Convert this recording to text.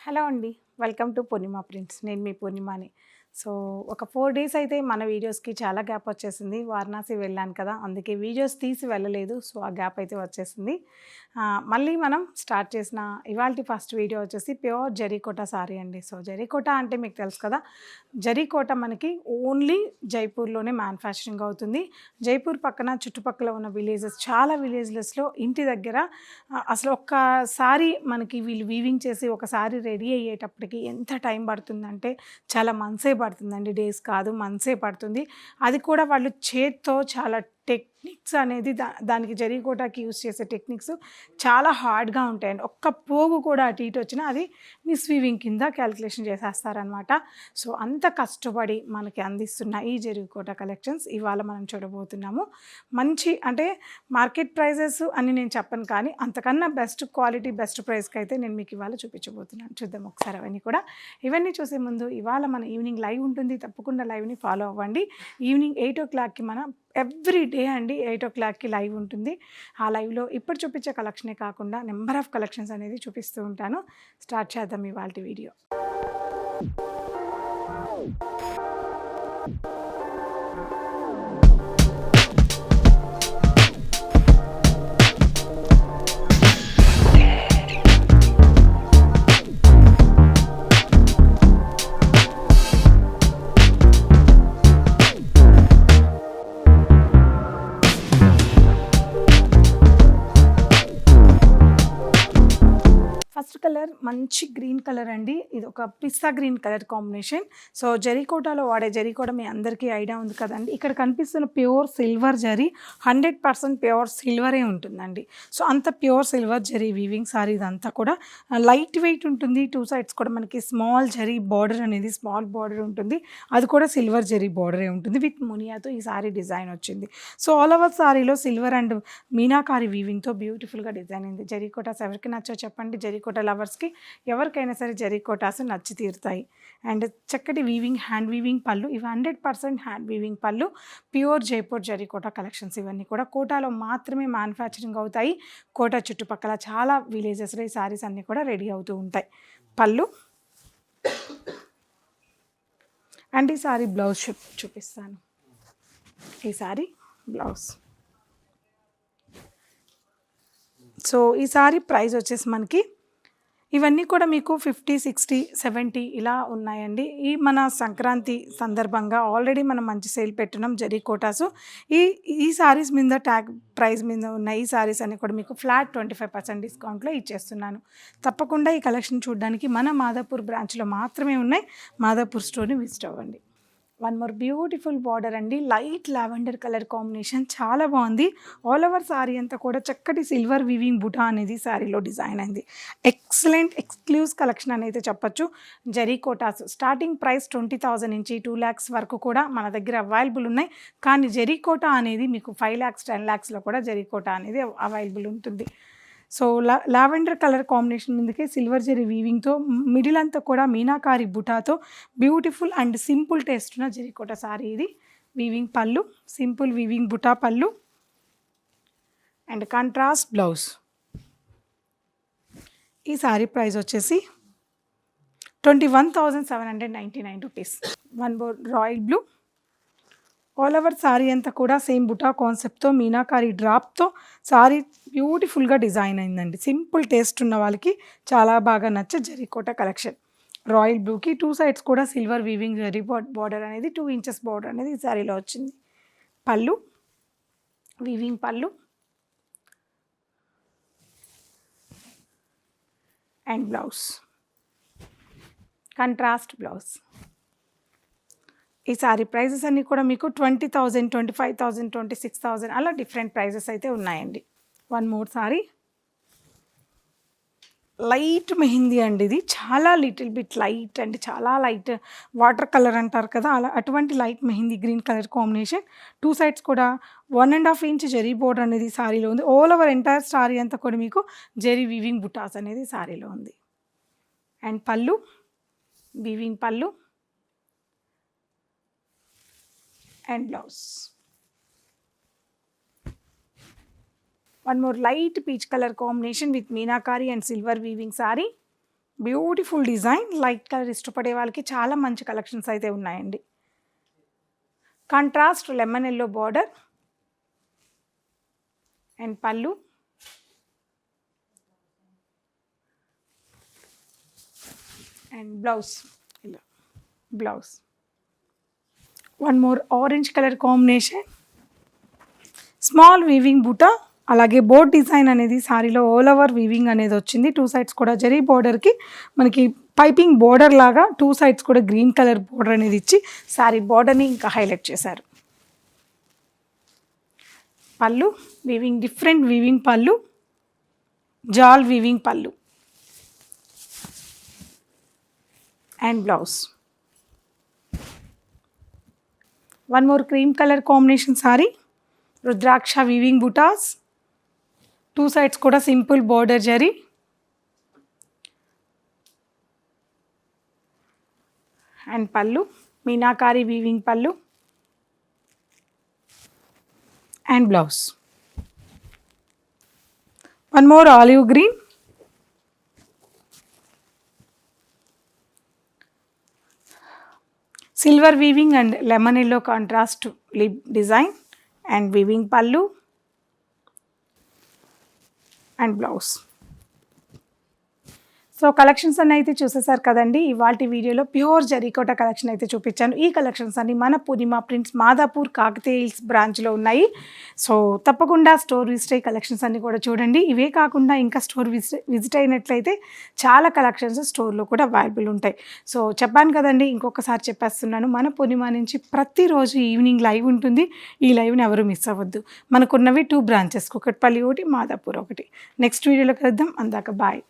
Hello అండి. Welcome to Purnima prints. నేను మీ పూర్ణిమని. So, ఒక 4 డేస్ అయితే మన వీడియోస్‌కి చాలా గ్యాప్ వచ్చేసింది. వారణాసి వెళ్ళాను కదా! అందుకే వీడియోస్ తీసి వెళ్ళలేదు. సో, ఆ గ్యాప్ అయితే వచ్చేసింది. మళ్ళీ మనం స్టార్ట్ చేసిన ఇవాల్టి ఫస్ట్ వీడియో వచ్చేసి ప్యూర్ జరీకోటా సారీ అండి. సో, జరీకోటా అంటే మీకు తెలుసు కదా! జరీకోట మనకి ఓన్లీ జైపూర్‌లోనే మ్యానుఫ్యాక్చరింగ్ అవుతుంది. జైపూర్ పక్కన చుట్టుపక్కల ఉన్న విలేజెస్ చాలా విలేజ్‌లెస్‌లో ఇంటి దగ్గర అసలు ఒక్కసారి మనకి వీళ్ళు వీవింగ్ చేసి ఒకసారి రెడీ అయ్యేటప్పటికి ఎంత టైం పడుతుందంటే చాలా మంత్సే పడుతుందండి. డేస్ కాదు, మంత్సే పడుతుంది. అది కూడా వాళ్ళు చేత్తో చాలా టెక్నిక్స్ అనేది దానికి జరీకోటాకి యూజ్ చేసే టెక్నిక్స్ చాలా హార్డ్‌గా ఉంటాయండి. ఒక్క పోగు కూడా అటు ఇటు వచ్చినా అది మిస్ వీవింగ్ కింద క్యాలిక్యులేషన్ చేసేస్తారనమాట. సో, అంత కష్టపడి మనకి అందిస్తున్న ఈ జరీకోటా కలెక్షన్స్ ఇవాళ మనం చూడబోతున్నాము. మంచి అంటే మార్కెట్ ప్రైజెస్ అని నేను చెప్పను కానీ అంతకన్నా బెస్ట్ క్వాలిటీ, బెస్ట్ ప్రైస్‌కి అయితే నేను మీకు ఇవాళ చూపించబోతున్నాను. చూద్దాం ఒకసారి అవన్నీ కూడా. ఇవన్నీ చూసే ముందు ఇవాళ మన ఈవినింగ్ లైవ్ ఉంటుంది. తప్పకుండా లైవ్‌ని ఫాలో అవ్వండి. ఈవినింగ్ 8:00కి మనం ఎవ్రీ డే అండి 8:00కి లైవ్ ఉంటుంది. ఆ లైవ్‌లో ఇప్పుడు చూపించే కలెక్షనే కాకుండా నెంబర్ ఆఫ్ కలెక్షన్స్ అనేది చూపిస్తూ ఉంటాను. స్టార్ట్ చేద్దాం ఇవాల్టి వీడియో. ఫస్ట్ కలర్ మంచి గ్రీన్ కలర్ అండి. ఇది ఒక పిస్తా గ్రీన్ కలర్ కాంబినేషన్. సో, జరీకోటాలో వాడే జరీకోట మీ అందరికీ ఐడియా ఉంది కదండి. ఇక్కడ కనిపిస్తున్న ప్యూర్ సిల్వర్ జరీ 100% ప్యూర్ సిల్వరే ఉంటుందండి. సో, అంత pure silver zari weaving sorry ఇదంతా కూడా లైట్ వెయిట్ ఉంటుంది. 2 సైడ్స్ కూడా మనకి స్మాల్ జరీ బార్డర్ అనేది స్మాల్ బార్డర్ ఉంటుంది. అది కూడా సిల్వర్ జరీ బార్డరే ఉంటుంది. విత్ మునియాతో ఈ సారీ డిజైన్ వచ్చింది. సో, ఆల్ ఓవర్ సారీలో సిల్వర్ అండ్ మీనాకారి వీవింగ్తో బ్యూటిఫుల్గా డిజైన్ అయింది. జరీకోటాస్ ఎవరికి నచ్చో చెప్పండి. జరీకోట లవర్స్కి ఎవరికైనా సరే జరీకోటాస్ నచ్చి తీరుతాయి. అండ్ చక్కటి వీవింగ్, హ్యాండ్ వీవింగ్ పళ్ళు. ఇవి 100% హ్యాండ్ వీవింగ్ పళ్ళు. ప్యూర్ జైపూర్ జరీకోటా కలెక్షన్స్ ఇవన్నీ కూడా కోటాలో మాత్రమే మ్యానుఫ్యాక్చరింగ్ అవుతాయి. కోటా చుట్టుపక్కల చాలా విలేజెస్లో ఈ సారీస్ అన్నీ కూడా రెడీ అవుతూ ఉంటాయి. పళ్ళు అండ్ ఈ సారీ బ్లౌజ్ చూపిస్తాను. ఈ సారీ బ్లౌజ్. సో, ఈ సారీ ప్రైస్ వచ్చేసి మనకి ఇవన్నీ కూడా మీకు 50, 60, 70 ఇలా ఉన్నాయండి. ఈ మన సంక్రాంతి సందర్భంగా ఆల్రెడీ మనం మంచి సేల్ పెట్టినాం జరీకోటాసు. ఈ ఈ సారీస్ మీద ట్యాగ్ ప్రైస్ మీద ఉన్న ఈ సారీస్ అన్ని కూడా మీకు ఫ్లాట్ 25% డిస్కౌంట్లో ఇచ్చేస్తున్నాను. తప్పకుండా ఈ కలెక్షన్ చూడడానికి మన మాదాపూర్ బ్రాంచ్లో మాత్రమే ఉన్నాయి. మాదాపూర్ స్టోర్ని విజిట్ అవ్వండి. వన్ మోర్ బ్యూటిఫుల్ బార్డర్ అండి. లైట్ లావెండర్ కలర్ కాంబినేషన్ చాలా బాగుంది. ఆల్ ఓవర్ సారీ అంతా కూడా చక్కటి సిల్వర్ వీవింగ్ బుటా అనేది సారీలో డిజైన్ అయింది. ఎక్సలెంట్ ఎక్స్క్లూజివ్ కలెక్షన్ అని అయితే చెప్పొచ్చు. జరీకోటాస్ స్టార్టింగ్ ప్రైస్ 20,000 నుంచి 2 lakhs వరకు కూడా మన దగ్గర అవైలబుల్ ఉన్నాయి. కానీ జరీకోటా అనేది మీకు 5 lakhs, 10 lakhsలో కూడా జరీకోటా అనేది అవైలబుల్ ఉంటుంది. సో, లావెండర్ కలర్ కాంబినేషన్ మీదకే సిల్వర్ జరీ వీవింగ్తో మిడిల్ అంతా కూడా మీనాకారి బుటాతో బ్యూటిఫుల్ అండ్ సింపుల్ టేస్ట్ ఉన్న జరీకోట సారీ ఇది. వీవింగ్ పళ్ళు, సింపుల్ వీవింగ్ బుటా పళ్ళు అండ్ కాంట్రాస్ట్ బ్లౌజ్. ఈ సారీ ప్రైస్ వచ్చేసి 21,799 rupees. One more royal blue. All over sari అంతా కూడా సేమ్ బుటా కాన్సెప్ట్తో మీనాకారి డ్రాప్తో సారీ బ్యూటిఫుల్గా డిజైన్ అయిందండి. సింపుల్ టేస్ట్ ఉన్న వాళ్ళకి చాలా బాగా నచ్చే జరీకోట కలెక్షన్. రాయల్ బ్లూకి 2 సైడ్స్ కూడా సిల్వర్ వీవింగ్ జరీ బార్డర్ అనేది 2 inches బార్డర్ అనేది ఈ సారీలో వచ్చింది. పళ్ళు, వీవింగ్ పళ్ళు అండ్ బ్లౌజ్, కాంట్రాస్ట్ బ్లౌజ్. ఈ సారీ ప్రైజెస్ అన్నీ కూడా మీకు 20,000, 25,000, 26,000 అలా డిఫరెంట్ ప్రైజెస్ అయితే ఉన్నాయండి. One more sorry light mehndi అండి. ఇది చాలా లిటిల్ బిట్ లైట్ అండి, చాలా లైట్ వాటర్ కలర్ అంటారు కదా, అలా అటువంటి light mehndi green colour combination. 2 sides కూడా 1.5 inch జరీ బోర్డర్ అనేది సారీలో ఉంది. ఆల్ ఓవర్ ఎంటైర్ సారీ అంతా కూడా మీకు జరీ వీవింగ్ బుటాస్ అనేది సారీలో ఉంది. అండ్ పళ్ళు, వీవింగ్ పళ్ళు and blouse. One more light peach colour combination with meenakari and silver weaving sorry. Beautiful design. Light colour ఇష్టపడే వాళ్ళకి చాలా మంచి కలెక్షన్స్ అయితే ఉన్నాయండి. Contrast lemon yellow border and పళ్ళు అండ్ బ్లౌజ్. ఇలా blouse. One more orange colour combination, small weaving బూటా, అలాగే బోర్డ్ డిజైన్ అనేది శారీలో ఆల్ ఓవర్ వీవింగ్ అనేది వచ్చింది. 2 సైడ్స్ కూడా జరీ బోర్డర్కి మనకి పైపింగ్ బోర్డర్ లాగా 2 సైడ్స్ కూడా గ్రీన్ కలర్ బోర్డర్ అనేది ఇచ్చి శారీ బోర్డర్ని ఇంకా హైలైట్ చేశారు. పళ్ళు వీవింగ్, డిఫరెంట్ వీవింగ్ పళ్ళు, జాల్ వీవింగ్ పళ్ళు and blouse. One more cream colour combination sari, రుద్రాక్ష వీవింగ్ బుటాస్, 2 సైడ్స్ కూడా సింపుల్ బోర్డర్ జరీ అండ్ పళ్ళు, మీనాకారి వీవింగ్ పళ్ళు and blouse. One more olive green, silver weaving and lemon yellow contrast lip design and weaving పళ్ళు అండ్ బ్లౌజ్. సో కలెక్షన్స్ అన్నీ అయితే చూసేసారు కదండి. ఇవాల్టి వీడియోలో ప్యూర్ జరీకోట కలెక్షన్ అయితే చూపించాను. ఈ కలెక్షన్స్ అన్ని మన పూర్ణిమ ప్రింట్స్ మాదాపూర్ కాకతీయ హిల్స్ బ్రాంచ్లో ఉన్నాయి. సో తప్పకుండా స్టోర్ విజిట్ అయ్యి కలెక్షన్స్ అన్నీ కూడా చూడండి. ఇవే కాకుండా ఇంకా స్టోర్ విజిట్ అయినట్లయితే చాలా కలెక్షన్స్ స్టోర్లో కూడా అవైలబుల్ ఉంటాయి. సో చెప్పాను కదండి, ఇంకొకసారి చెప్పేస్తున్నాను, మన పూర్ణిమ నుంచి ప్రతిరోజు ఈవినింగ్ లైవ్ ఉంటుంది. ఈ లైవ్ని ఎవరు మిస్ అవ్వద్దు. మనకున్నవి 2 బ్రాంచెస్, కుకట్పల్లి ఒకటి, మాదాపూర్ ఒకటి. నెక్స్ట్ వీడియోలో కలుద్దాం. అందాక బాయ్.